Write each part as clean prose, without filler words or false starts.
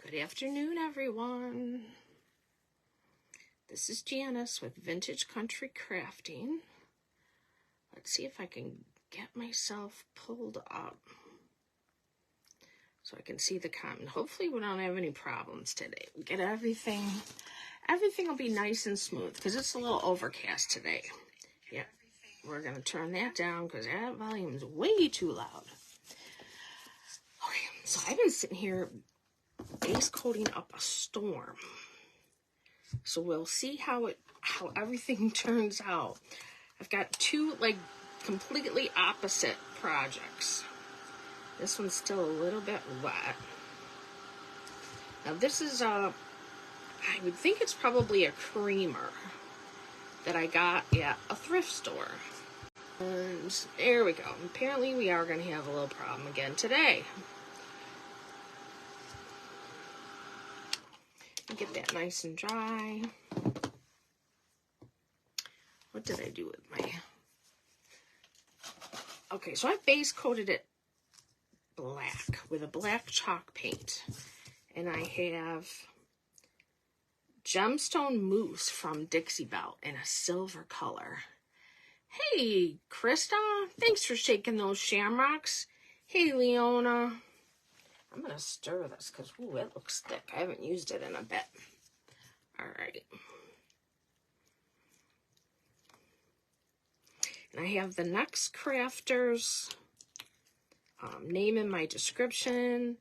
Good afternoon, everyone. This is Janice with Vintage Country Crafting. Let's see if I can get myself pulled up so I can see the comment. Hopefully we don't have any problems today. We get everything will be nice and smooth because it's a little overcast today. Yeah, we're going to turn that down because that volume is way too loud. Okay, so I've been sitting here base coating up a storm. So we'll see how everything turns out. I've got two completely opposite projects. This one's still a little bit wet. Now this is I would think it's probably a creamer that I got at a thrift store. And there we go. Apparently we are going to have a little problem again today. Get that nice and dry. What did I do with my... Okay, so I base coated it black with a black chalk paint. And I have gemstone mousse from Dixie Belle in a silver color. Hey, Krista, thanks for shaking those shamrocks. Hey, Leona. I'm going to stir this because, ooh, it looks thick. I haven't used it in a bit. All right. And I have the Next Crafters name in my description.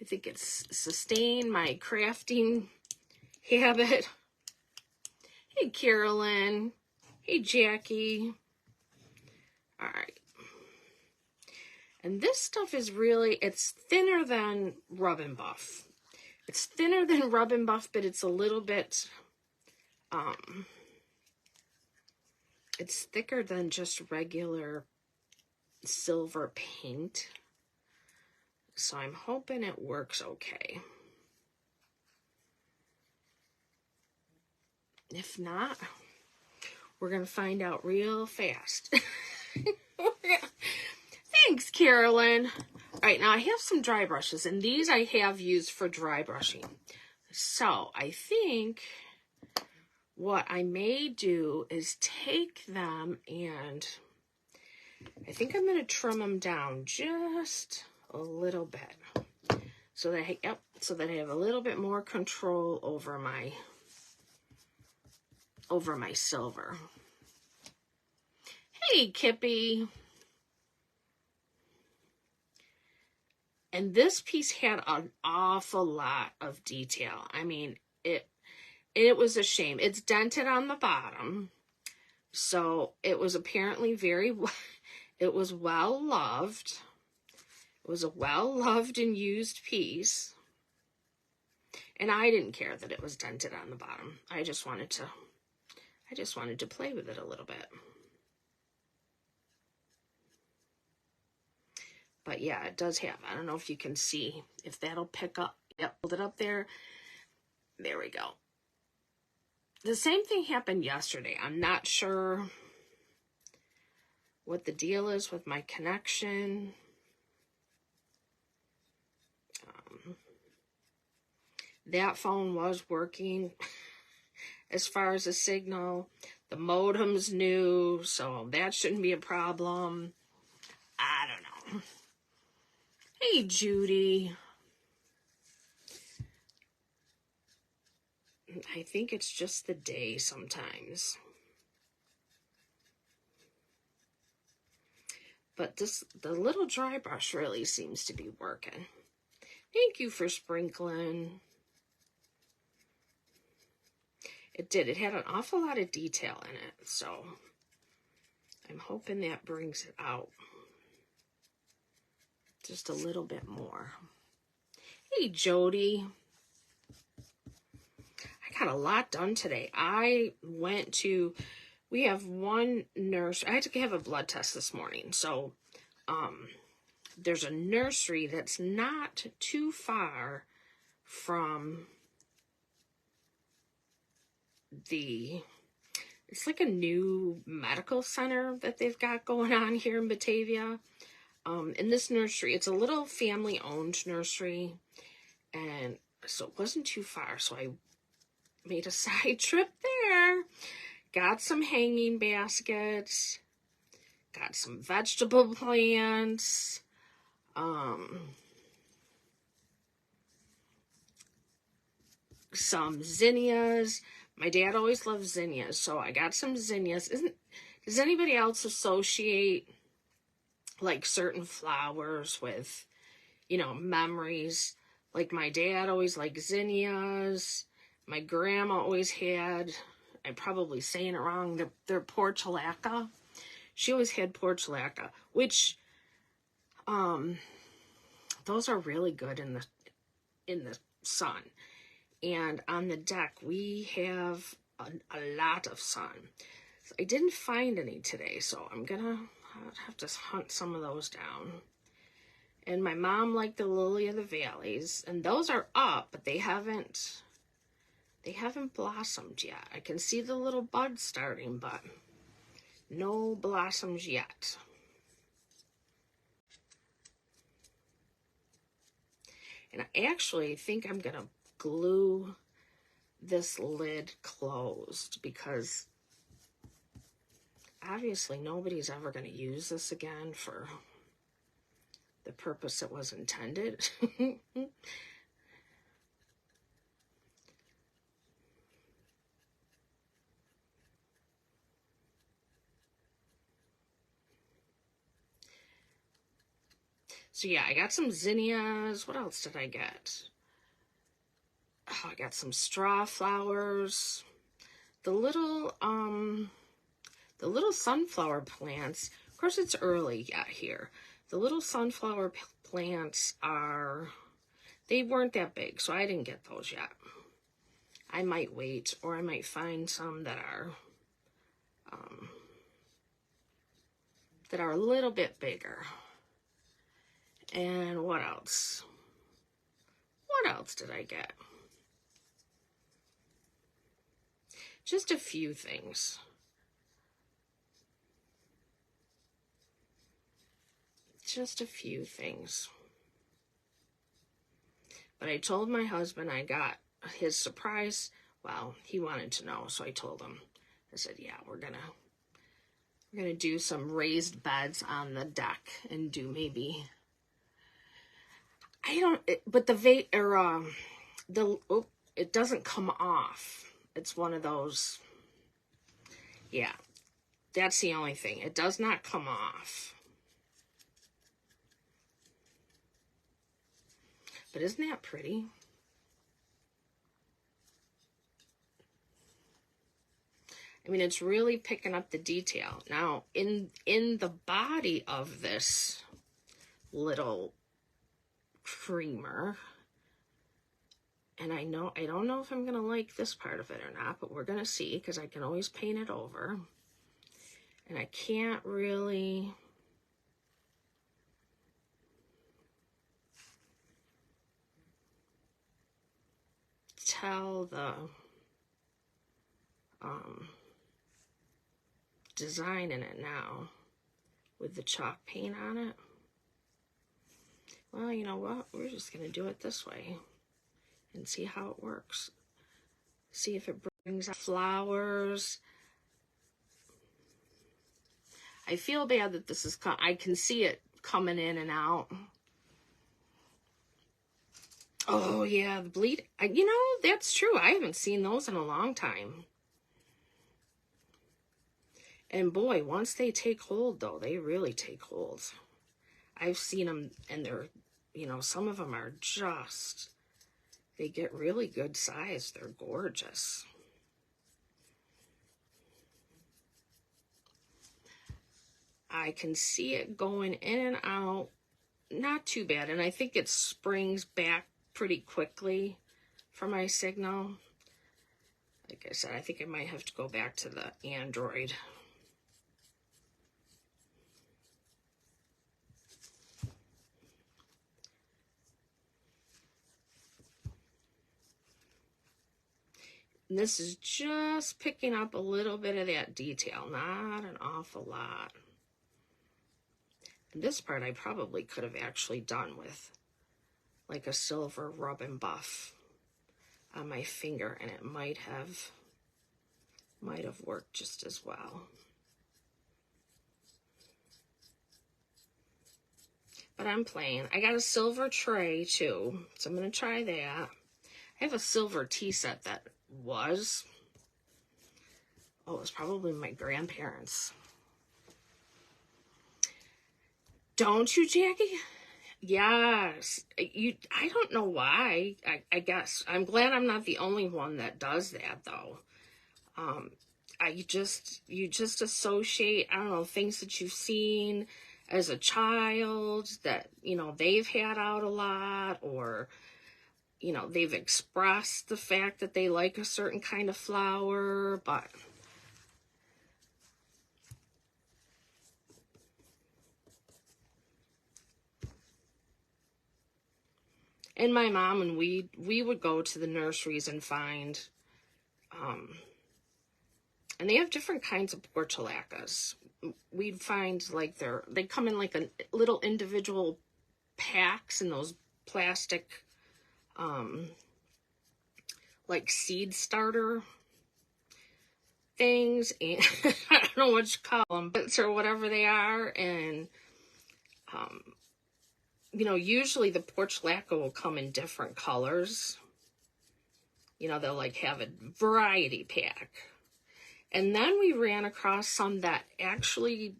I think it's sustain my crafting habit. Hey, Carolyn. Hey, Jackie. All right. And this stuff is really, it's thinner than Rub and Buff. It's thinner than Rub and Buff, but it's a little bit, it's thicker than just regular silver paint. So I'm hoping it works okay. If not, we're going to find out real fast. Thanks, Carolyn. All right, now I have some dry brushes, and these I have used for dry brushing. So I think what I may do is take them and I think I'm going to trim them down just a little bit so that I have a little bit more control over my silver. Hey, Kippy. And this piece had an awful lot of detail. I mean, it was a shame. It's dented on the bottom. So it was apparently it was well loved. It was a well loved and used piece. And I didn't care that it was dented on the bottom. I just wanted to play with it a little bit. But yeah, it does have, I don't know if you can see, if that'll pick up. Yep, hold it up there. There we go. The same thing happened yesterday. I'm not sure what the deal is with my connection. That phone was working as far as a signal. The modem's new, so that shouldn't be a problem. I don't know. Hey, Judy. I think it's just the day sometimes. But the little dry brush really seems to be working. Thank you for sprinkling. It did. It had an awful lot of detail in it, so I'm hoping that brings it out just a little bit more. Hey, Jody. I got a lot done today. We have one nurse. I had to have a blood test this morning. So there's a nursery that's not too far from it's like a new medical center that they've got going on here in Batavia. In this nursery, it's a little family-owned nursery, and so it wasn't too far. So I made a side trip there. Got some hanging baskets. Got some vegetable plants. Some zinnias. My dad always loved zinnias, so I got some zinnias. Does anybody else associate like certain flowers with, you know, memories? Like my dad always liked zinnias. My grandma always had, I'm probably saying it wrong, they're portulaca. She always had portulaca, which those are really good in the sun. And on the deck we have a lot of sun. So I didn't find any today, so I'm gonna have to hunt some of those down. And my mom liked the lily of the valleys, and those are up, but they haven't blossomed yet. I can see the little buds starting, but no blossoms yet. And I actually think I'm gonna glue this lid closed, because obviously nobody's ever going to use this again for the purpose it was intended. So yeah, I got some zinnias. What else did I get? Oh, I got some straw flowers. The little sunflower plants. Of course, it's early yet here. The little sunflower plants they weren't that big, so I didn't get those yet. I might wait, or I might find some that are a little bit bigger. And what else? What else did I get? Just a few things. Just a few things. But I told my husband I got his surprise. Well, he wanted to know, so I told him. I said, yeah, we're gonna do some raised beds on the deck and do maybe, but it doesn't come off. It's one of those, yeah, that's the only thing. It does not come off. But isn't that pretty? I mean, it's really picking up the detail. Now, in the body of this little creamer, and I don't know if I'm going to like this part of it or not, but we're going to see, because I can always paint it over. And I can't really tell the design in it now with the chalk paint on it. Well, you know what? We're just going to do it this way and see how it works. See if it brings out flowers. I feel bad that this is, I can see it coming in and out. Oh, yeah, the bleed. You know, that's true. I haven't seen those in a long time. And boy, once they take hold, though, they really take hold. I've seen them, and they're, you know, some of them are just, they get really good size. They're gorgeous. I can see it going in and out. Not too bad. And I think it springs back pretty quickly for my signal. Like I said, I think I might have to go back to the Android. And this is just picking up a little bit of that detail, not an awful lot. And this part I probably could have actually done with like a silver rub and buff. on my finger, and it might have worked just as well. But I'm playing. I got a silver tray too, so I'm going to try that. I have a silver tea set that was, oh, it was probably my grandparents. Don't you, Jackie? Yes. I don't know why. I guess. I'm glad I'm not the only one that does that, though. You just associate, I don't know, things that you've seen as a child that, you know, they've had out a lot, or, you know, they've expressed the fact that they like a certain kind of flower, but and my mom and we would go to the nurseries and find, and they have different kinds of portulacas. We'd find like they come in like a little individual packs in those plastic, like seed starter things, and I don't know what you call them, but or whatever they are, and you know, usually the portulaca will come in different colors. You know, they'll like have a variety pack. And then we ran across some that actually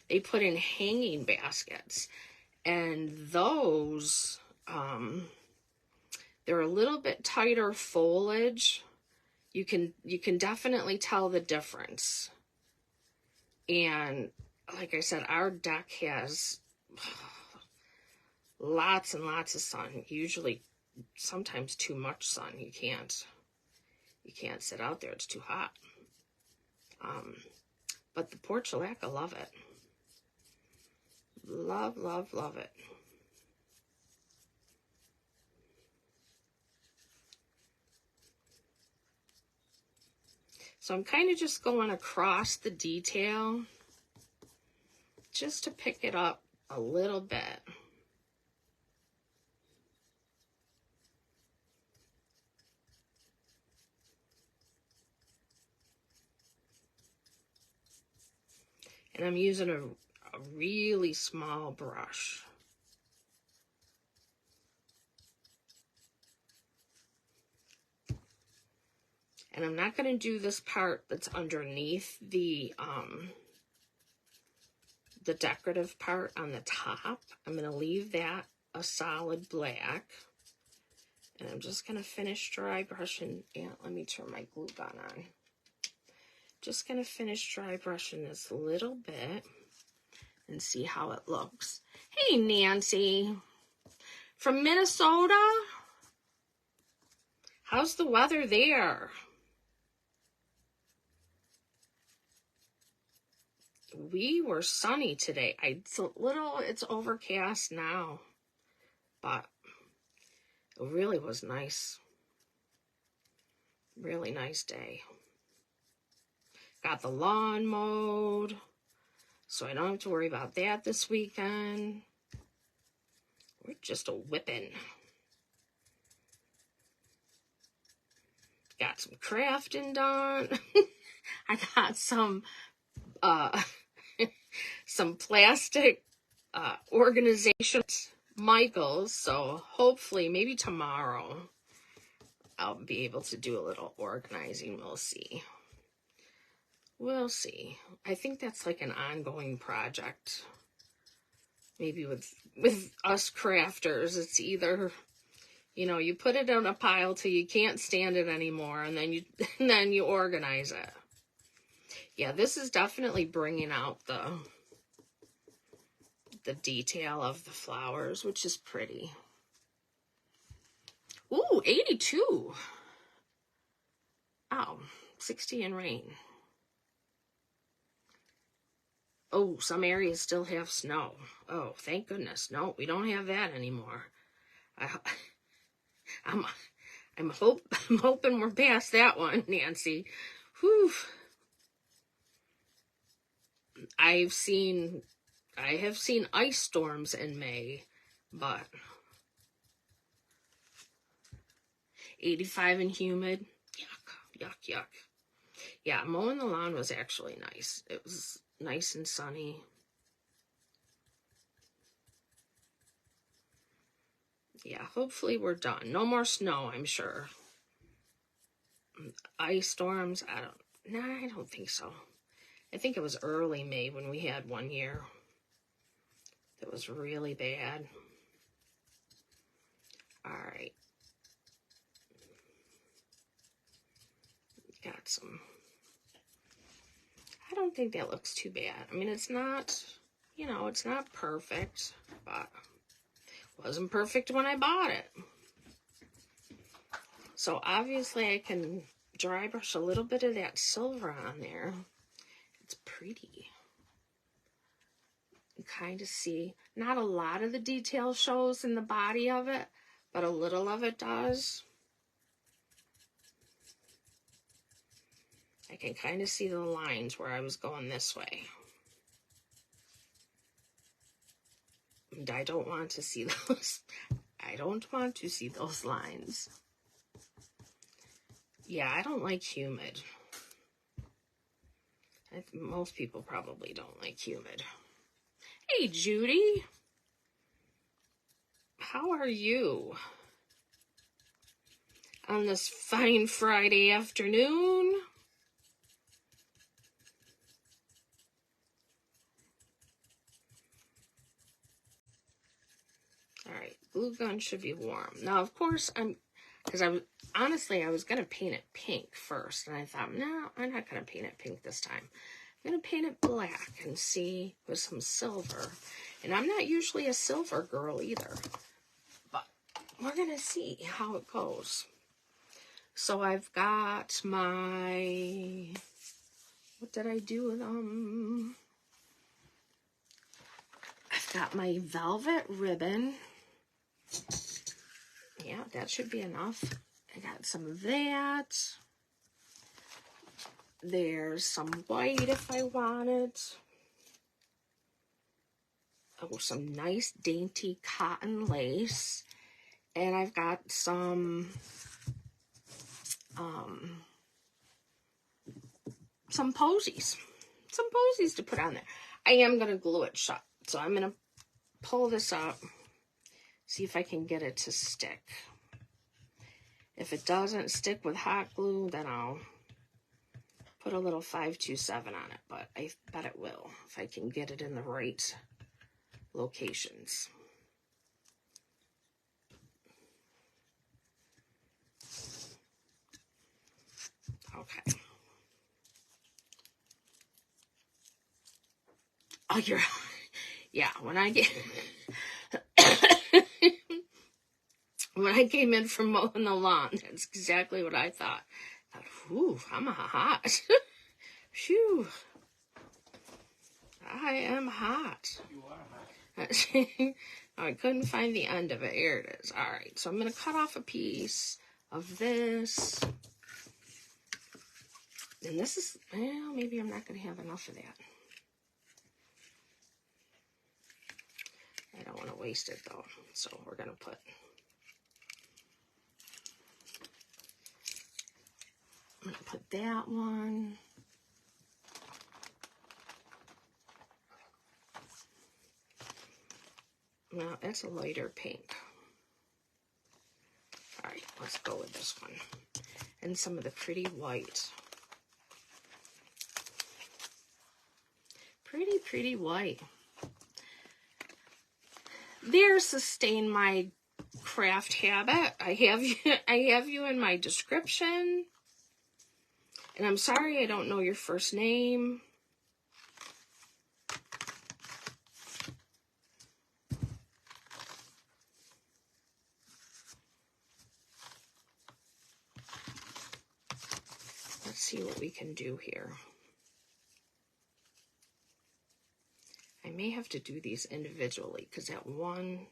they put in hanging baskets, and those they're a little bit tighter foliage. You can definitely tell the difference. And like I said, our deck has lots and lots of sun. Usually, sometimes too much sun. You can't sit out there. It's too hot. But the portulaca, love it. Love, love, love it. So I'm kind of just going across the detail just to pick it up a little bit. And I'm using a really small brush. And I'm not going to do this part that's underneath the decorative part on the top. I'm going to leave that a solid black. And I'm just going to finish dry brushing. And let me turn my glue gun on. Just going to finish dry brushing this little bit and see how it looks. Hey, Nancy. From Minnesota? How's the weather there? We were sunny today. It's overcast now, but it really was nice. Really nice day. Got the lawn mowed, so I don't have to worry about that this weekend. We're just a whipping. Got some crafting done. I got some plastic organizations, Michael's, so hopefully maybe tomorrow I'll be able to do a little organizing. We'll see. We'll see. I think that's like an ongoing project. Maybe with us crafters, it's either, you know, you put it on a pile till you can't stand it anymore, and then you organize it. Yeah, this is definitely bringing out the detail of the flowers, which is pretty. Ooh, 82. Oh, 60 in rain. Oh, some areas still have snow. Oh, thank goodness. No, we don't have that anymore. I'm hoping we're past that one, Nancy. Whew. I have seen ice storms in May, but 85 and humid. Yuck, yuck, yuck. Yeah, mowing the lawn was actually nice. It was nice and sunny. Yeah, hopefully we're done. No more snow, I'm sure. Ice storms, I don't think so. I think it was early May when we had one year that was really bad. All right. Got some. I don't think that looks too bad. I mean, it's not, you know, it's not perfect, but it wasn't perfect when I bought it. So obviously I can dry brush a little bit of that silver on there. It's pretty. You kind of see, not a lot of the detail shows in the body of it, but a little of it does. I can kind of see the lines where I was going this way. And I don't want to see those. I don't want to see those lines. Yeah, I don't like humid. Most people probably don't like humid. Hey, Judy. How are you? On this fine Friday afternoon. All right, glue gun should be warm. Now, of course, because honestly, I was going to paint it pink first. And I thought, no, I'm not going to paint it pink this time. I'm going to paint it black and see with some silver. And I'm not usually a silver girl either. But we're going to see how it goes. So I've got my, what did I do with them? I've got my velvet ribbon. Yeah, that should be enough. I got some of that. There's some white if I wanted. Oh, some nice dainty cotton lace. And I've got some posies. Some posies to put on there. I am going to glue it shut. So I'm going to pull this up. See if I can get it to stick. If it doesn't stick with hot glue, then I'll put a little 527 on it. But I bet it will if I can get it in the right locations. Okay. Oh, you're... Yeah, when I get... When I came in from mowing the lawn, that's exactly what I thought. I thought, whew, I'm hot. Phew. I am hot. You are hot. I couldn't find the end of it. Here it is. All right, so I'm going to cut off a piece of this. And this is, well, maybe I'm not going to have enough of that. I don't want to waste it, though. So we're going to put... I'm going to put that one. Now, that's a lighter pink. All right, let's go with this one. And some of the pretty white. Pretty, pretty white. There, sustain my craft habit. I have you in my description. And I'm sorry I don't know your first name. Let's see what we can do here. I may have to do these individually because that one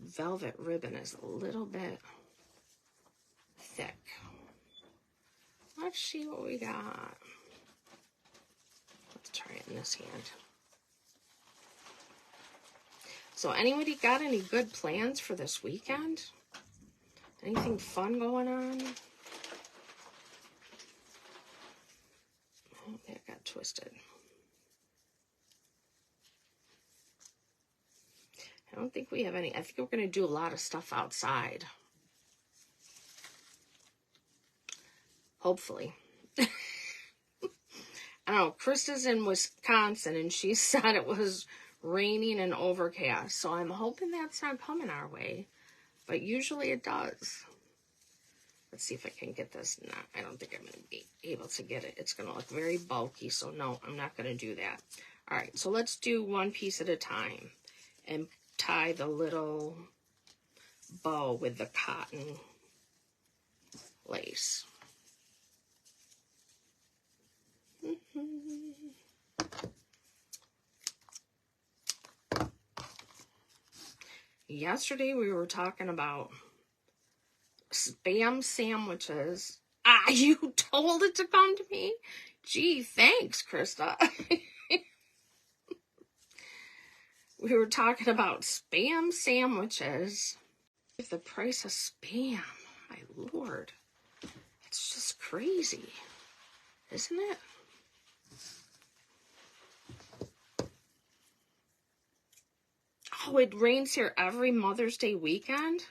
velvet ribbon is a little bit thick. Let's see what we got. Let's try it in this hand. So anybody got any good plans for this weekend? Anything fun going on? Oh, that got twisted. I don't think we have any. I think we're going to do a lot of stuff outside. Hopefully. I don't know. Krista's in Wisconsin and she said it was raining and overcast. So I'm hoping that's not coming our way. But usually it does. Let's see if I can get this. No, I don't think I'm going to be able to get it. It's going to look very bulky. So no, I'm not going to do that. All right. So let's do one piece at a time. And tie the little bow with the cotton lace. Yesterday we were talking about Spam sandwiches. Ah, you told it to come to me? Gee, thanks, Krista. We were talking about Spam sandwiches. The price of Spam, my lord. It's just crazy, isn't it? Oh, it rains here every Mother's Day weekend.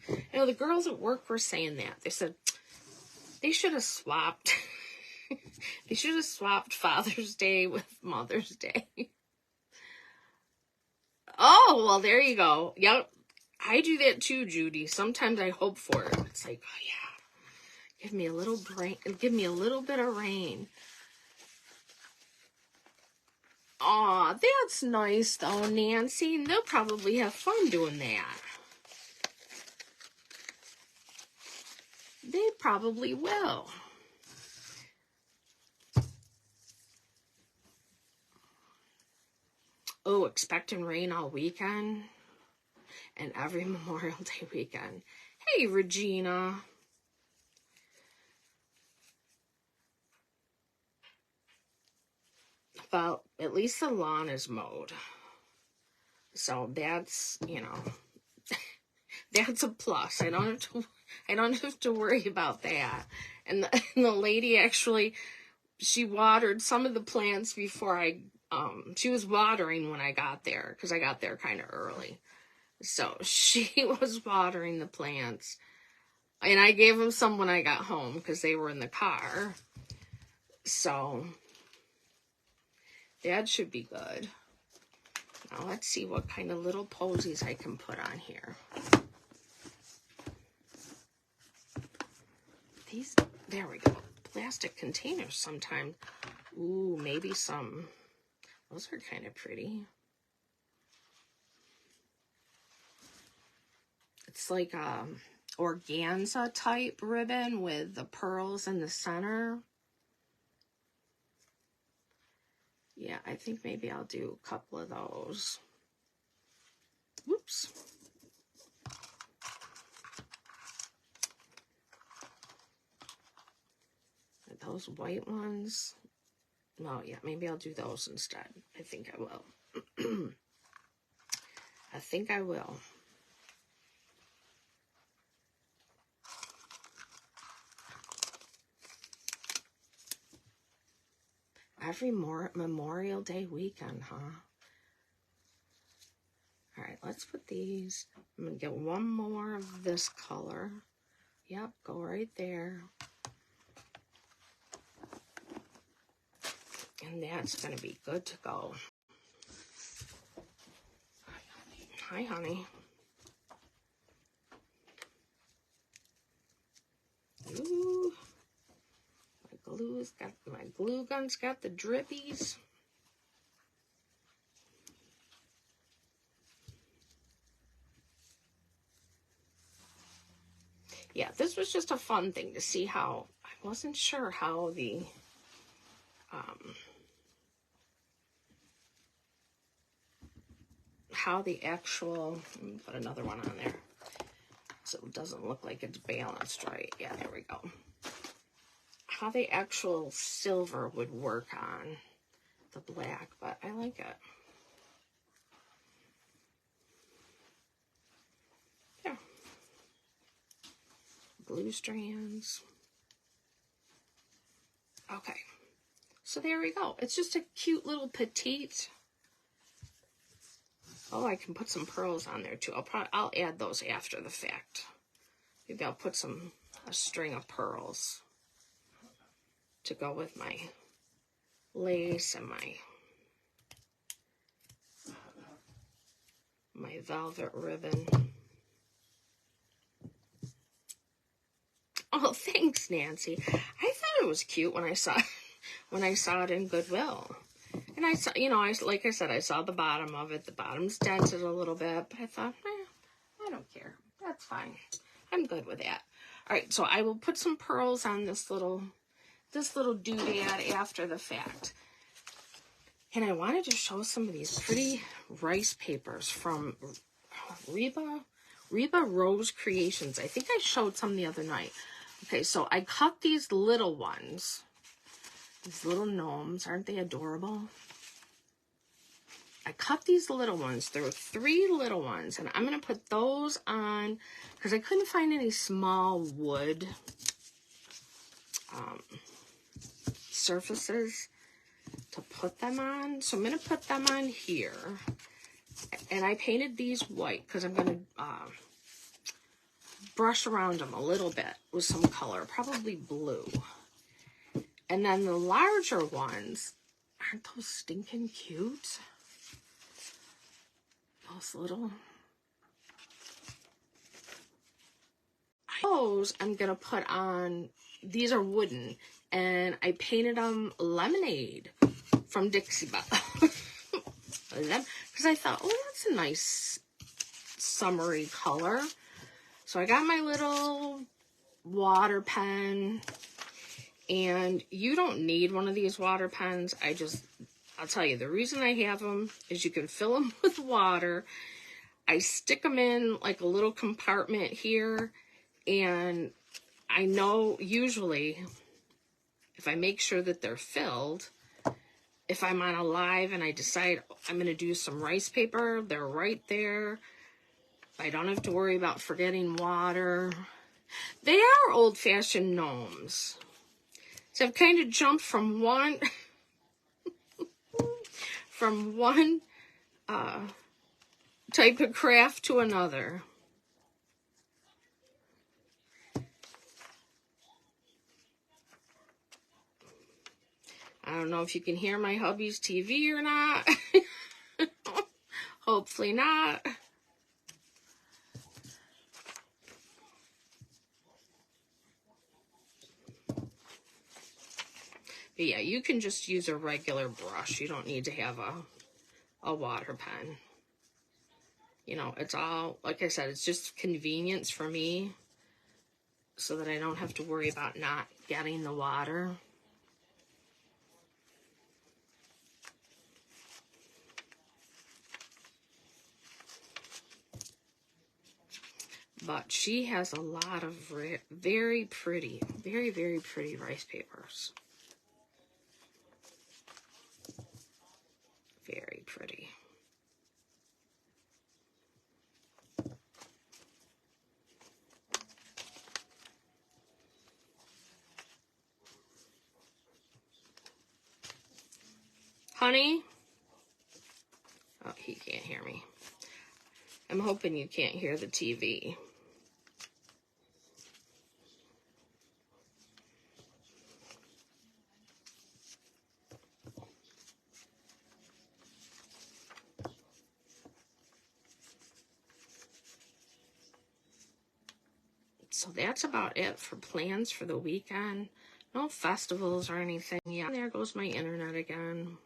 You know, the girls at work were saying that. They said they should have swapped. They should have swapped Father's Day with Mother's Day. Oh, well, there you go. Yep. I do that too, Judy. Sometimes I hope for it. It's like, oh yeah, give me a little brain, give me a little bit of rain. Aw, that's nice though, Nancy. They'll probably have fun doing that. They probably will. Oh, expecting rain all weekend and every Memorial Day weekend. Hey, Regina. Well, at least the lawn is mowed. So that's, you know, that's a plus. I don't have to worry about that. And the lady actually, she watered some of the plants before she was watering when I got there, because I got there kind of early. So she was watering the plants. And I gave them some when I got home, because they were in the car. So that should be good. Now let's see what kind of little posies I can put on here. These, there we go. Plastic containers sometimes. Ooh, maybe some. Those are kind of pretty. It's like a organza type ribbon with the pearls in the center. Yeah, I think maybe I'll do a couple of those. Whoops. Those white ones. No, yeah, maybe I'll do those instead. I think I will. I think I will. Every Memorial Day weekend, huh? All right, let's put these. I'm going to get one more of this color. Yep, go right there. And that's going to be good to go. Hi, honey. Ooh. My glue gun's got the drippies. Yeah, this was just a fun thing to see how, I wasn't sure how the, actual, let me put another one on there so it doesn't look like it's balanced right. Yeah, there we go. How the actual silver would work on the black, but I like it. glue strands. Okay, so there we go. It's just a cute little petite. Oh, I can put some pearls on there too. I'll add those after the fact. Maybe I'll put a string of pearls to go with my lace and my velvet ribbon. Oh, thanks, Nancy. I thought it was cute when I saw it in Goodwill. And I saw, like I said, I saw the bottom of it. The bottom's dented a little bit, but I thought, I don't care. That's fine. I'm good with that. All right, so I will put some pearls on this little doodad after the fact. And I wanted to show some of these pretty rice papers from Reba Rose Creations. I think I showed some the other night. Okay, so I cut these little ones. These little gnomes, aren't they adorable? I cut these little ones. There were 3 little ones, and I'm going to put those on because I couldn't find any small wood surfaces to put them on. So I'm going to put them on here. And I painted these white because I'm going to brush around them a little bit with some color, probably blue. And then the larger ones, aren't those stinking cute? Those little. Those I'm going to put on, these are wooden, and I painted them lemonade from Dixie Belle. Because I thought, oh, that's a nice summery color. So I got my little water pen. And you don't need one of these water pens. I'll tell you, the reason I have them is you can fill them with water. I stick them in like a little compartment here. And I know usually if I make sure that they're filled, if I'm on a live and I decide I'm going to do some rice paper, they're right there. I don't have to worry about forgetting water. They are old-fashioned gnomes. So I've kind of jumped from one type of craft to another. I don't know if you can hear my hubby's TV or not. Hopefully not. But yeah, you can just use a regular brush. You don't need to have a water pen. It's all, like I said, it's just convenience for me so that I don't have to worry about not getting the water. But she has a lot of very pretty, very, very pretty rice papers. Very pretty. Honey? Oh, he can't hear me. I'm hoping you can't hear the TV. So that's about it for plans for the weekend. No festivals or anything. Yeah, there goes my internet again.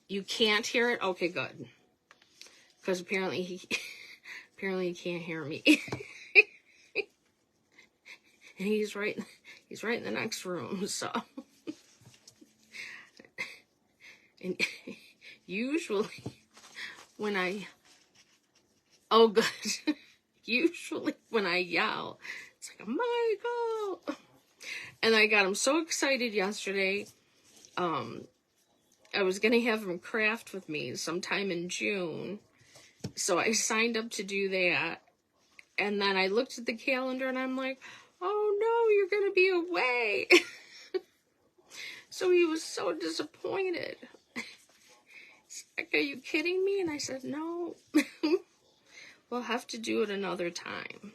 You can't hear it? Okay, good. Because apparently he can't hear me. And he's right in the next room, so. And usually when oh good. Usually when I yell, it's like, Michael. And I got him so excited yesterday. I was going to have him craft with me sometime in June. So I signed up to do that. And then I looked at the calendar and I'm like, oh no, you're going to be away. So he was so disappointed. He's like, are you kidding me? And I said, no. We'll have to do it another time.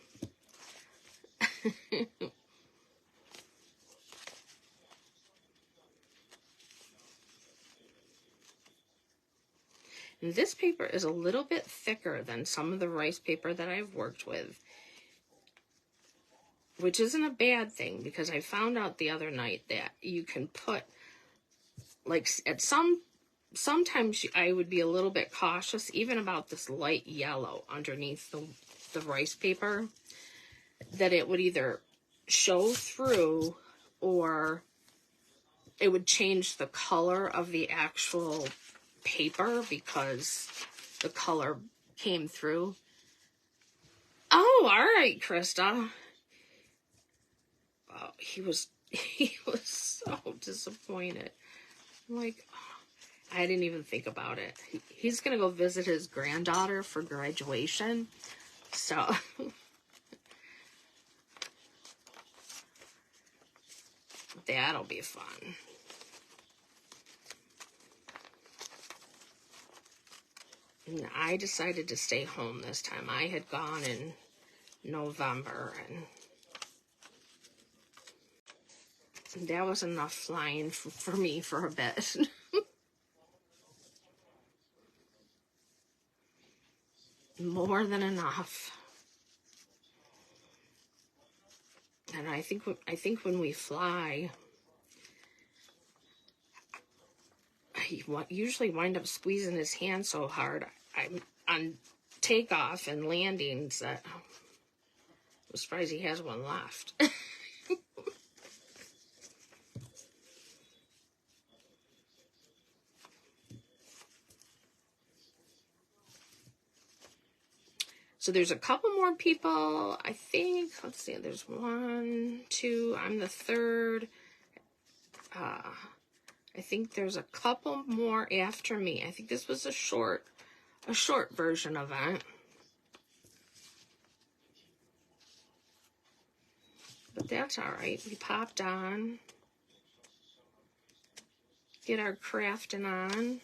And this paper is a little bit thicker than some of the rice paper that I've worked with, which isn't a bad thing, because I found out the other night that you can put, like, sometimes I would be a little bit cautious even about this light yellow underneath the rice paper, that it would either show through or it would change the color of the actual paper because the color came through. Oh, all right, Krista. Oh, he was so disappointed. I'm like, oh, I didn't even think about it. He's gonna go visit his granddaughter for graduation, so that'll be fun. And I decided to stay home this time. I had gone in November, and that was enough flying for me for a bit. More than enough. And I think when we fly, I usually wind up squeezing his hand so hard I'm on takeoff and landings that I'm surprised he has one left. So there's a couple more people, I think. Let's see, there's 1, 2, I'm the third. I think there's a couple more after me. I think this was a short version event. But that's all right. We popped on. Get our crafting on.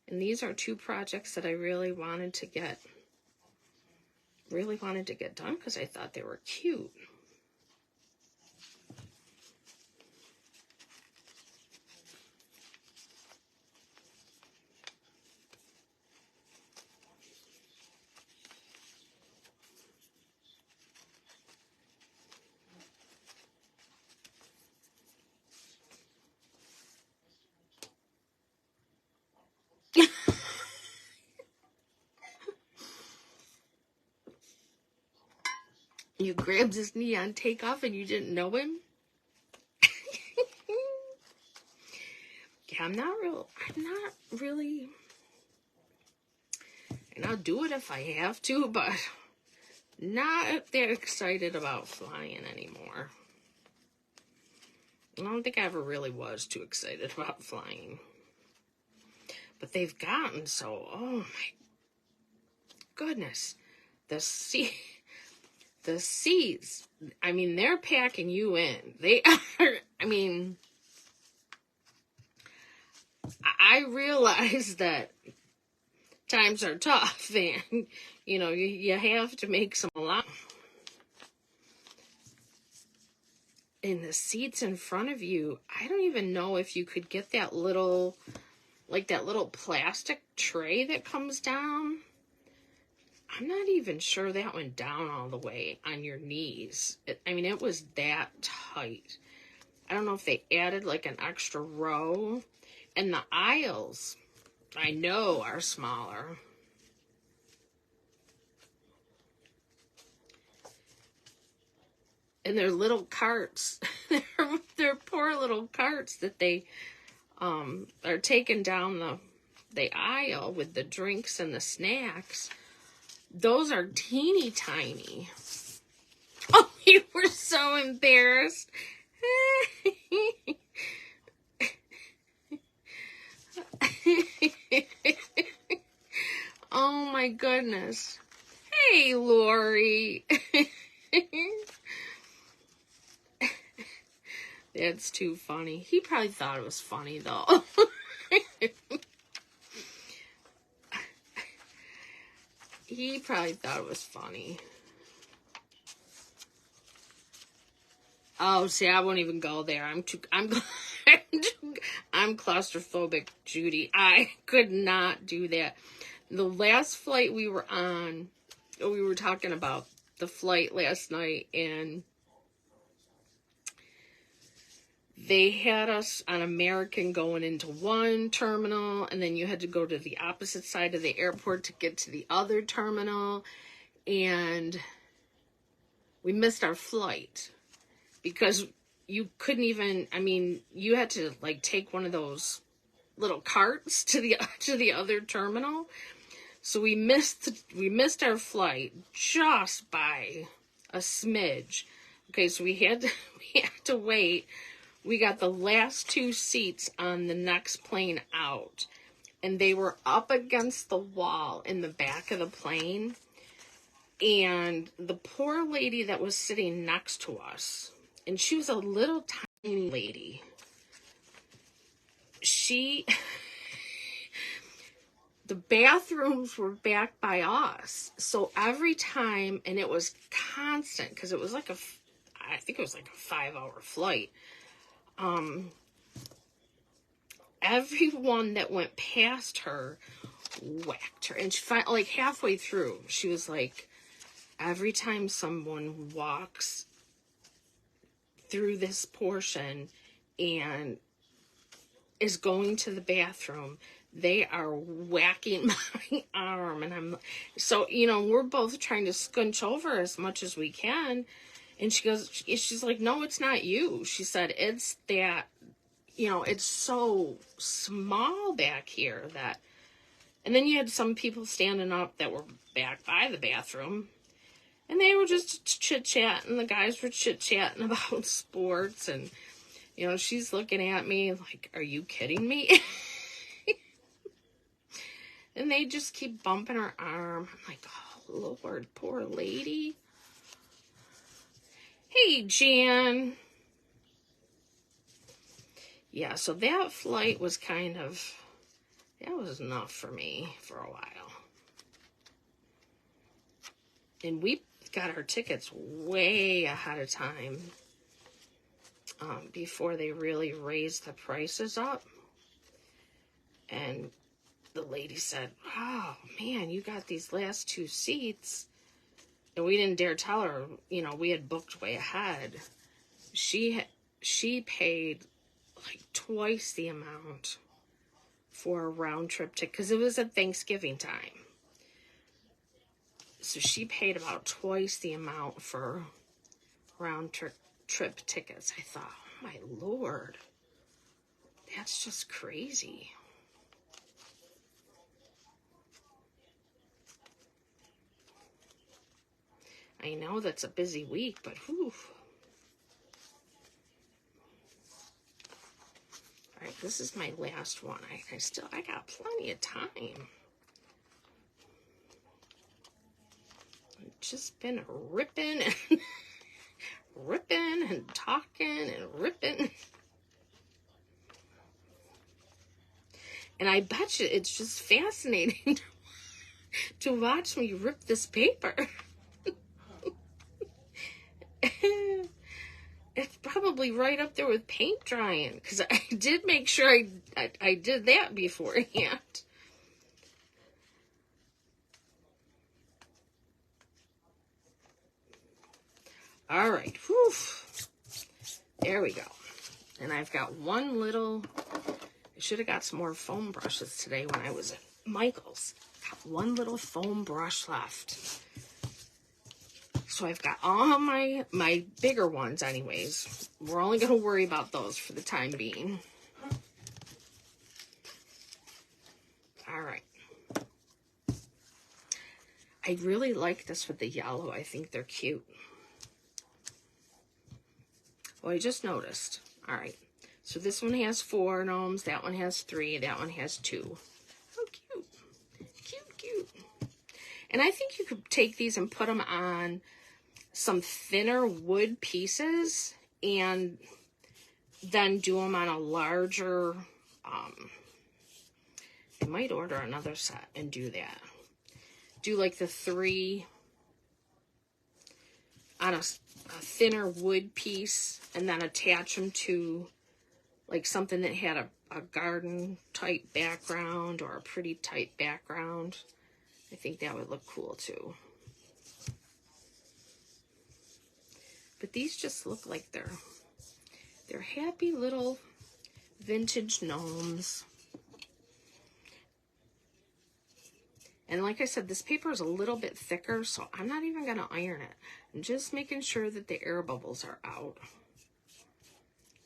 And these are 2 projects that I really wanted to get done because I thought they were cute. You grabbed his knee on takeoff and you didn't know him? Yeah, I'm not really, and I'll do it if I have to, but not that excited about flying anymore. I don't think I ever really was too excited about flying. But they've gotten so, oh my goodness. The seeds, I mean, they're packing you in. They are, I mean, I realize that times are tough and, you know, you have to make some allowance. And the seats in front of you, I don't even know if you could get that little, like that little plastic tray that comes down. I'm not even sure that went down all the way on your knees. I mean, it was that tight. I don't know if they added like an extra row. And the aisles, I know, are smaller. And they're little carts. they're poor little carts that they are taking down the aisle with the drinks and the snacks. Those are teeny tiny. Oh, embarrassed. Oh my goodness. Hey, Lori. That's too funny. He probably thought it was funny, though. He probably thought it was funny. Oh, see, I won't even go there. I'm claustrophobic, Judy. I could not do that. The last flight we were on, we were talking about the flight last night, and they had us on American going into one terminal, and then you had to go to the opposite side of the airport to get to the other terminal, and we missed our flight because you couldn't even, I mean, you had to like take one of those little carts to the other terminal. So we missed our flight just by a smidge. Okay, so we had to wait. We got the last 2 seats on the next plane out, and they were up against the wall in the back of the plane. And the poor lady that was sitting next to us, and she was a little tiny lady. The bathrooms were back by us. So every time, and it was constant, because it was like I think it was like a 5-hour flight. Everyone that went past her whacked her. And she finally, like halfway through, she was like, every time someone walks through this portion and is going to the bathroom, they are whacking my arm. And so, we're both trying to scunch over as much as we can. And she's like, no, it's not you. She said, it's that, it's so small back here that, and then you had some people standing up that were back by the bathroom, and they were just chit-chatting. The guys were chit-chatting about sports, and, she's looking at me like, are you kidding me? And they just keep bumping her arm. I'm like, oh, Lord, poor lady. Hey, Jan. Yeah, so that flight was that was enough for me for a while. And we got our tickets way ahead of time, before they really raised the prices up. And the lady said, oh, man, you got these last 2 seats. And we didn't dare tell her, we had booked way ahead. She paid like twice the amount for a round trip ticket, because it was at Thanksgiving time. So she paid about twice the amount for round trip tickets. I thought, oh my Lord, that's just crazy. I know that's a busy week, but whew. All right, this is my last one. I got plenty of time. I've just been ripping and ripping and talking and ripping. And I bet you it's just fascinating to watch me rip this paper. It's probably right up there with paint drying, because I did make sure I did that beforehand. All right, whew. There we go. And I've got one little, I should have got some more foam brushes today when I was at Michael's. Got one little foam brush left. So I've got all my bigger ones anyways. We're only going to worry about those for the time being. All right. I really like this with the yellow. I think they're cute. Oh, I just noticed. All right. So this one has 4 gnomes. That one has 3. That one has 2. How cute. Cute, cute. And I think you could take these and put them on some thinner wood pieces and then do them on a larger, I might order another set and do that. Do like the 3 on a thinner wood piece and then attach them to like something that had a garden type background or a pretty tight background. I think that would look cool too. But these just look like they're happy little vintage gnomes. And like I said, this paper is a little bit thicker, so I'm not even going to iron it. I'm just making sure that the air bubbles are out.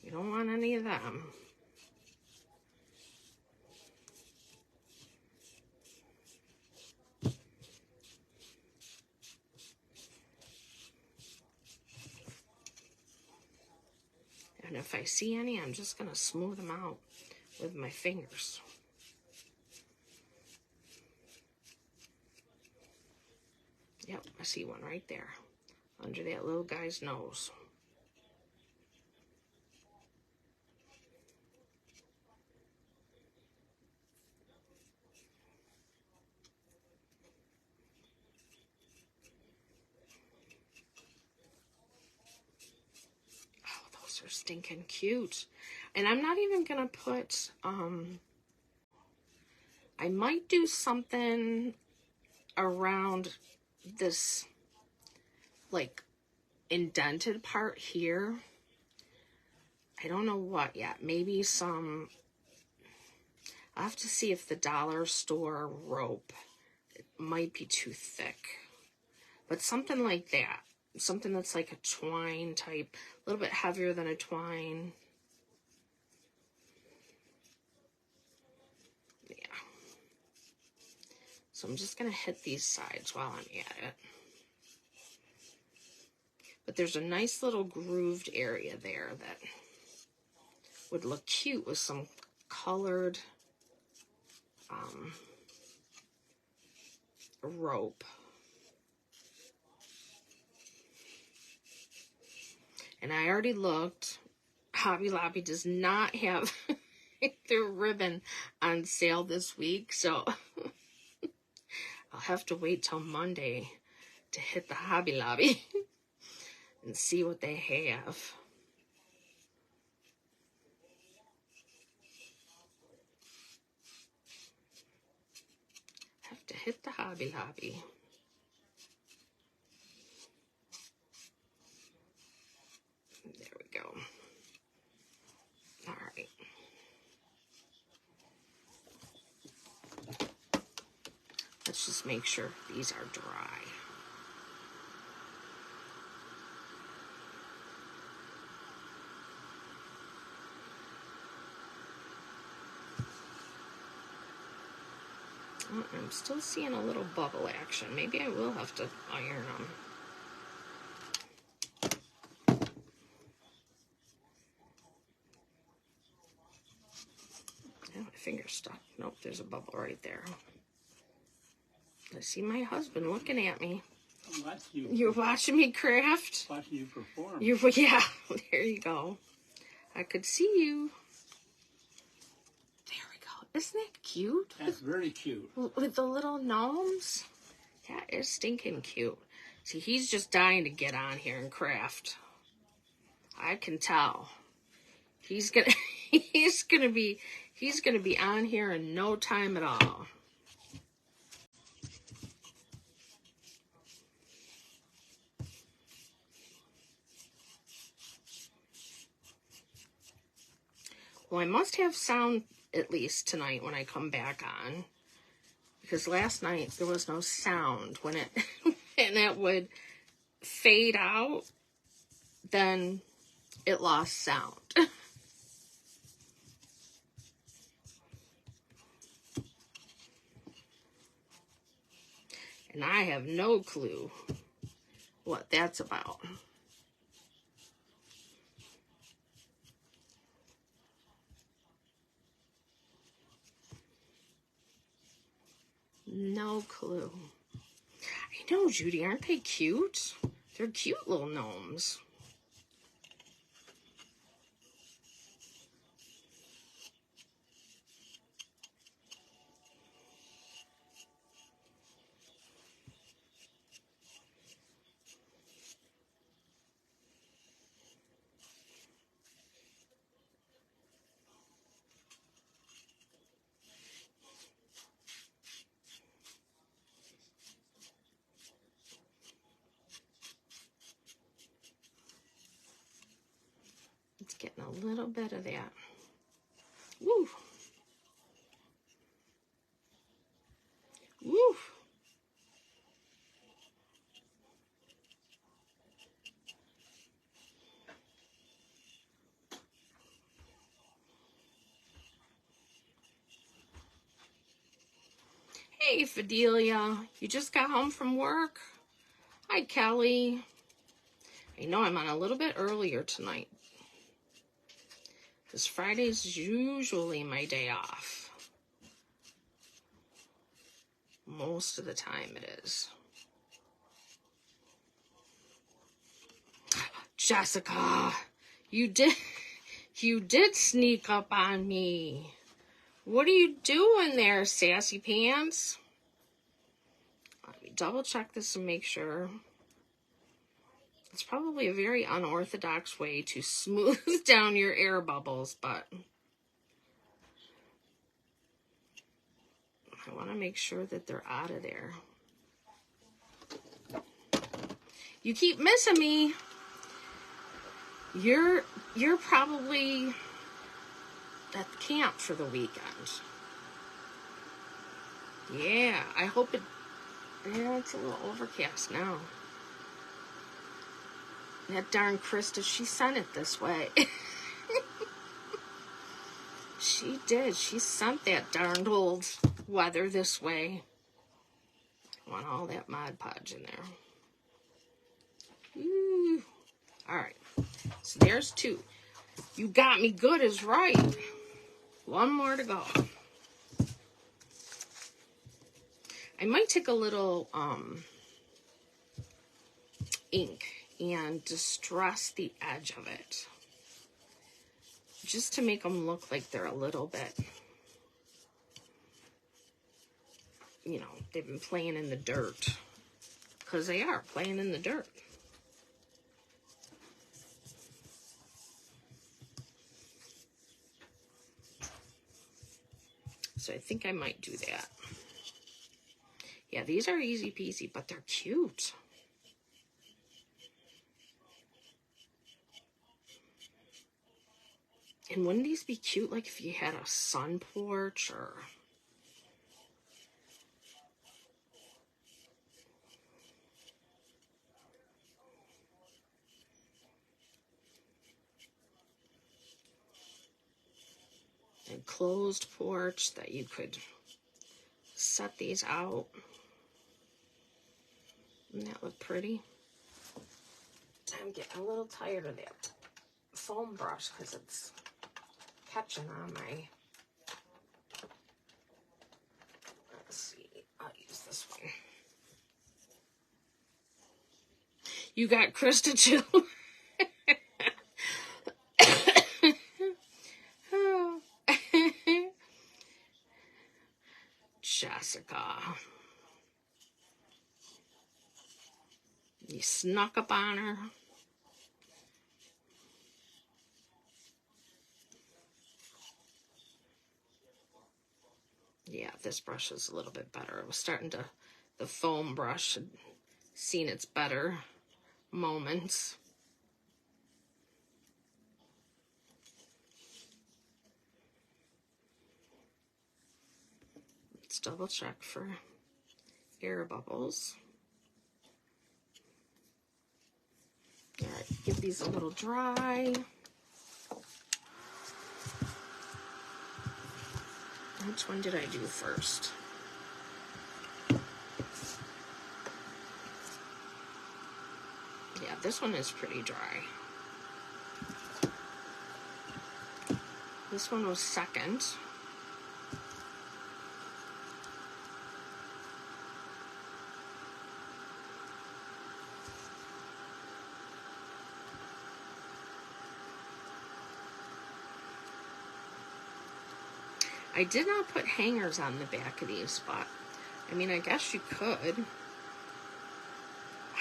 You don't want any of them. And if I see any, I'm just going to smooth them out with my fingers. Yep, I see one right there, under that little guy's nose. Oh, those are stinking cute. And I'm not even gonna put, I might do something around this, like, indented part here. I don't know what yet. Maybe some, I'll have to see if the dollar store rope, it might be too thick. But something like that. Something that's like a twine type, a little bit heavier than a twine. Yeah. So I'm just going to hit these sides while I'm at it. But there's a nice little grooved area there that would look cute with some colored rope. And I already looked. Hobby Lobby does not have their ribbon on sale this week, so I'll have to wait till Monday to hit the Hobby Lobby and see what they have. Have to hit the Hobby Lobby. There we go. All right. Let's just make sure these are dry. Oh, I'm still seeing a little bubble action. Maybe I will have to iron them. Oh, my finger's stuck. Nope, there's a bubble right there. I see my husband looking at me. I'm watching you. You're watching me craft? Watching you perform. Yeah, there you go. I could see you. There we go. Isn't that cute? That's very cute. With the little gnomes? That is stinking cute. See, he's just dying to get on here and craft. I can tell. He's gonna be on here in no time at all. Well, I must have sound at least tonight when I come back on, because last night there was no sound. When it and it would fade out, then it lost sound. And I have no clue what that's about. No clue. I know, Judy, aren't they cute? They're cute little gnomes. It's getting a little bit of that. Woo! Woo! Hey, Fidelia. You just got home from work? Hi, Kelly. I know I'm on a little bit earlier tonight, because Friday's usually my day off. Most of the time it is. Jessica, you did sneak up on me. What are you doing there, sassy pants? Let me double check this and make sure. It's probably a very unorthodox way to smooth down your air bubbles, but I want to make sure that they're out of there. You keep missing me. You're probably at the camp for the weekend. Yeah, I hope it. Yeah, it's a little overcast now. That darn Krista, she sent it this way. She did. She sent that darned old weather this way. I want all that Mod Podge in there. Ooh. All right. So there's two. You got me good is right. One more to go. I might take a little ink and distress the edge of it, just to make them look like they're a little bit, you know, they've been playing in the dirt, because they are playing in the dirt. So I think I might do that. Yeah, these are easy peasy, but they're cute. And wouldn't these be cute, like, if you had a sun porch or... enclosed porch that you could set these out. Wouldn't that look pretty? I'm getting a little tired of that foam brush because it's catching on my... Let's see, I'll use this one. You got Krista too. Jessica. You snuck up on her. Yeah, this brush is a little bit better. I was starting to, the foam brush had seen its better moments. Let's double check for air bubbles. All right, give these a little dry. Which one did I do first? Yeah, this one is pretty dry. This one was second. I did not put hangers on the back of these, but I mean, I guess you could.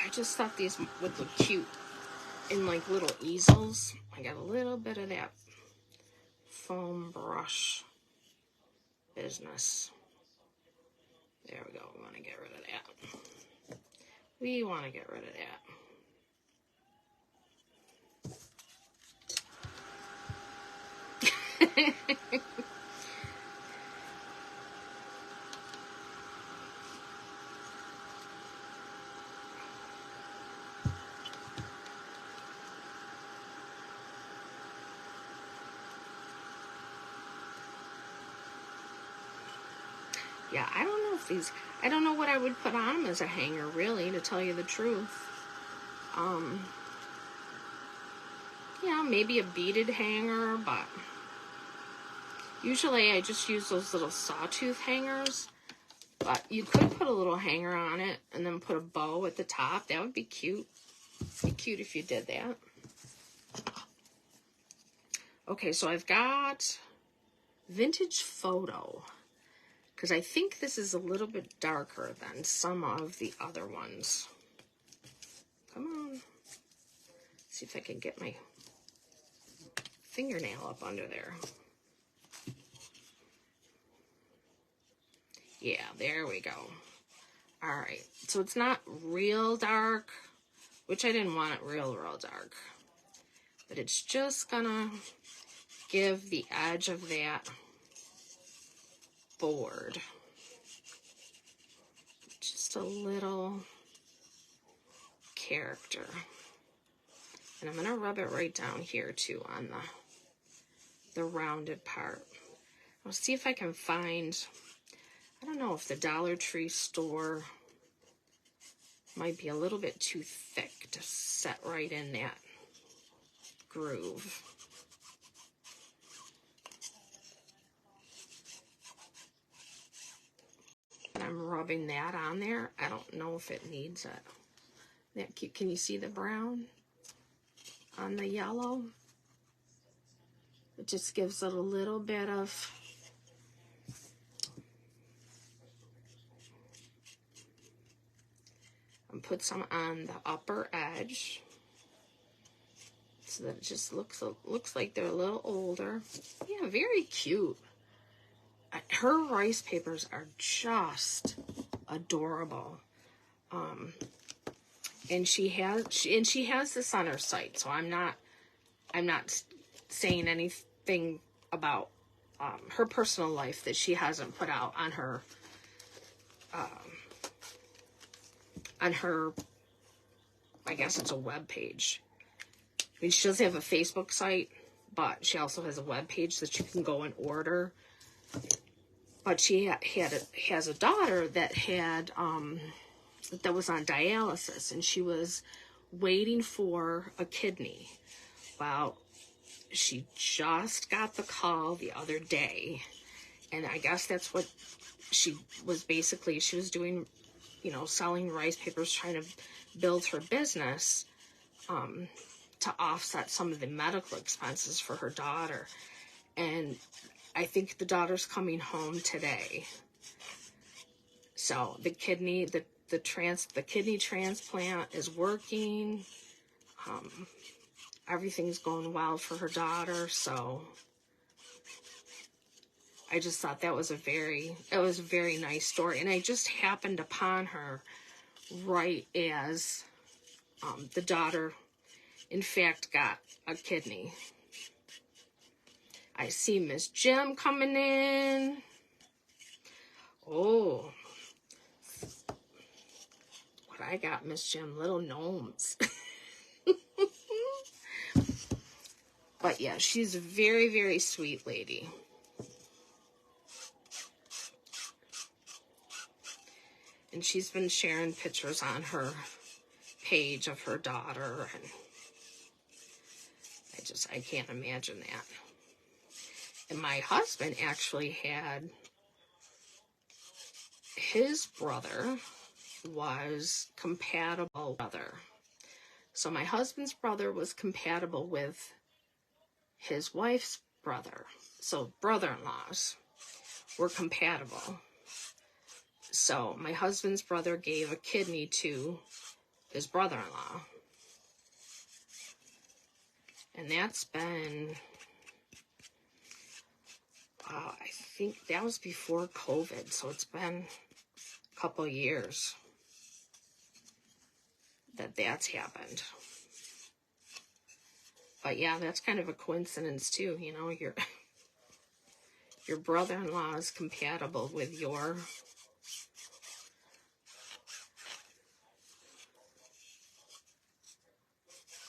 I just thought these would look cute in like little easels. I got a little bit of that foam brush business. There we go. We want to get rid of that. We want to get rid of that. Yeah, I don't know if these, I don't know what I would put on them as a hanger, really, to tell you the truth. Yeah, maybe a beaded hanger, but usually I just use those little sawtooth hangers. But you could put a little hanger on it and then put a bow at the top. That would be cute. It'd be cute if you did that. Okay, so I've got Vintage Photo, because I think this is a little bit darker than some of the other ones. Come on. See if I can get my fingernail up under there. Yeah, there we go. All right, so it's not real dark, which I didn't want it real dark. But it's just gonna give the edge of that board just a little character. And I'm gonna rub it right down here too on the rounded part. I'll see if I can find, I don't know if the Dollar Tree store might be a little bit too thick to set right in that groove. I'm rubbing that on there. I don't know if it needs it. That, can you see the brown on the yellow? It just gives it a little bit of and put some on the upper edge so that it just looks like they're a little older. Yeah, very cute. Her rice papers are just adorable. And she has this on her site, so I'm not saying anything about her personal life that she hasn't put out on her I guess it's a web page. I mean, she does have a Facebook site, but she also has a web page that you can go and order. But she has a daughter that that was on dialysis, and she was waiting for a kidney. Well, she just got the call the other day, and I guess that's what she was basically, she was doing, you know, selling rice papers, trying to build her business to offset some of the medical expenses for her daughter. And I think the daughter's coming home today. So the kidney, the kidney transplant is working. Everything's going well for her daughter. So I just thought that was a very nice story. And I just happened upon her right as the daughter, in fact, got a kidney. I see Miss Jim coming in. Oh, what I got, Miss Jim? Little gnomes. But yeah, she's a very, very sweet lady. And she's been sharing pictures on her page of her daughter, and I can't imagine that. And my husband actually had, his brother was compatible brother. So my husband's brother was compatible with his wife's brother. So brother-in-laws. were compatible. So my husband's brother gave a kidney to his brother-in-law. And that's been, I think that was before COVID. So it's been a couple years that that's happened. But yeah, that's kind of a coincidence too. You know, your brother-in-law is compatible with your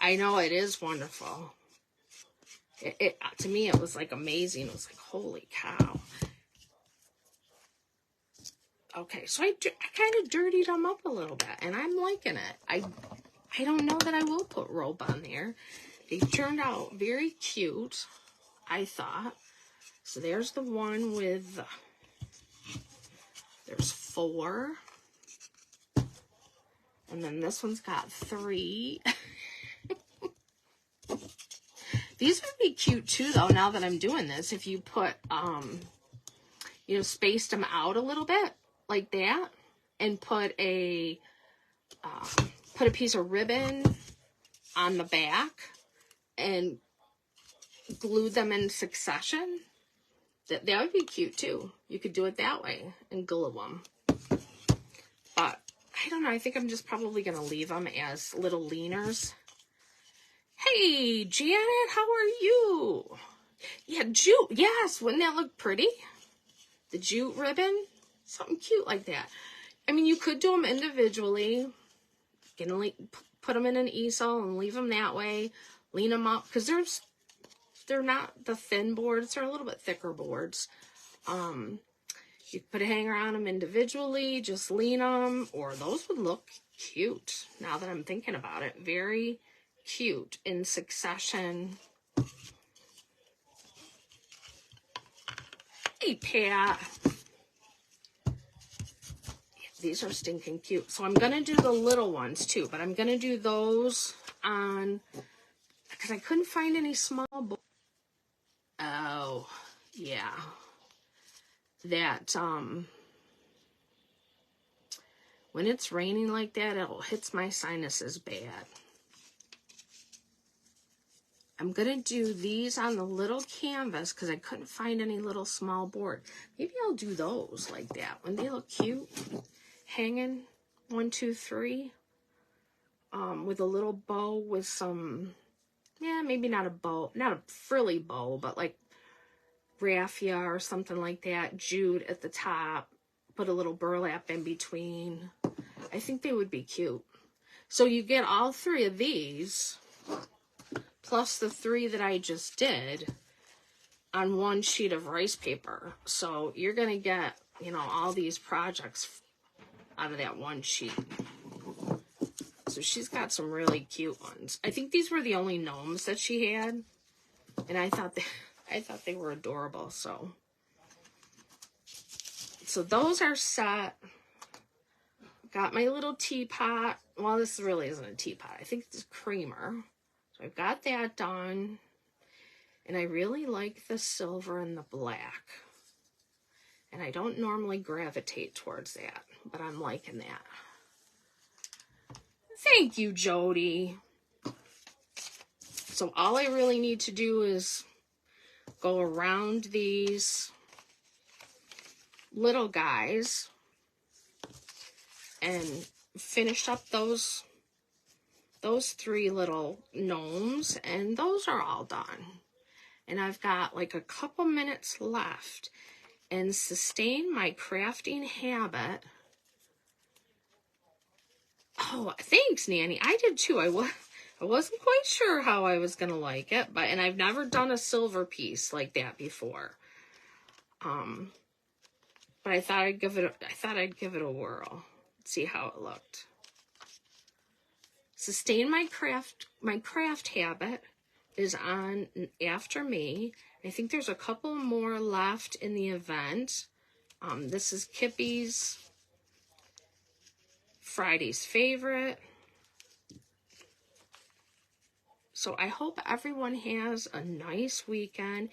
I know, it is wonderful. It to me, it was like amazing. It was like, holy cow. Okay, so I kind of dirtied them up a little bit, and I'm liking it. I don't know that I will put rope on there. They turned out very cute, I thought. So there's the one with, there's 4. And then this one's got 3. These would be cute too, though, now that I'm doing this. If you put, you know, spaced them out a little bit like that, and put a piece of ribbon on the back and glued them in succession. That would be cute too. You could do it that way and glue them. But I don't know. I think I'm just probably going to leave them as little leaners. Hey, Janet, how are you? Yeah, jute. Yes, wouldn't that look pretty? The jute ribbon, something cute like that. I mean, you could do them individually. You can put them in an easel and leave them that way. Lean them up, because they're not the thin boards. They're a little bit thicker boards. You could put a hanger on them individually, just lean them, or those would look cute. Now that I'm thinking about it, very cute in succession. Hey, Pat. These are stinking cute. So I'm going to do the little ones too, but I'm going to do those on, because I couldn't find any small. Oh, yeah. That, when it's raining like that, it hits my sinuses bad. I'm going to do these on the little canvas because I couldn't find any little small board. Maybe I'll do those like that. When they look cute, hanging 1, 2, 3, with a little bow with some, yeah, maybe not a bow, not a frilly bow, but like raffia or something like that. Jute at the top, put a little burlap in between. I think they would be cute. So you get all 3 of these, plus the 3 that I just did, on 1 sheet of rice paper. So you're going to get, you know, all these projects out of that 1 sheet. So she's got some really cute ones. I think these were the only gnomes that she had, and I thought they were adorable. So those are set. Got my little teapot. Well, this really isn't a teapot. I think it's a creamer. So I've got that done. And I really like the silver and the black. And I don't normally gravitate towards that, but I'm liking that. Thank you, Jody. So all I really need to do is go around these little guys and finish up those 3 little gnomes, and those are all done. And I've got like a couple minutes left, and sustain my crafting habit. Oh, thanks, Nanny. I did too. I wasn't quite sure how I was gonna like it, and I've never done a silver piece like that before. But I thought I'd give it a whirl. See how it looked. Sustain my craft habit is on after me. I think there's a couple more left in the event. This is Kippy's Friday's favorite. So I hope everyone has a nice weekend.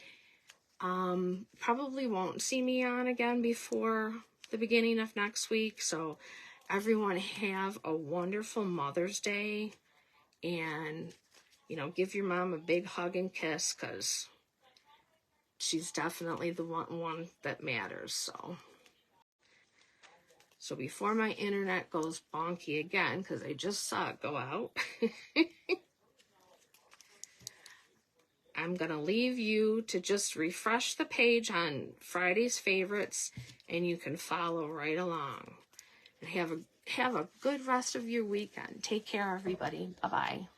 Probably won't see me on again before the beginning of next week. So everyone have a wonderful Mother's Day, and, you know, give your mom a big hug and kiss, because she's definitely the one that matters. So before my internet goes bonky again, because I just saw it go out, I'm going to leave you to just refresh the page on Friday's favorites, and you can follow right along. And have a good rest of your weekend. Take care, everybody. Bye-bye.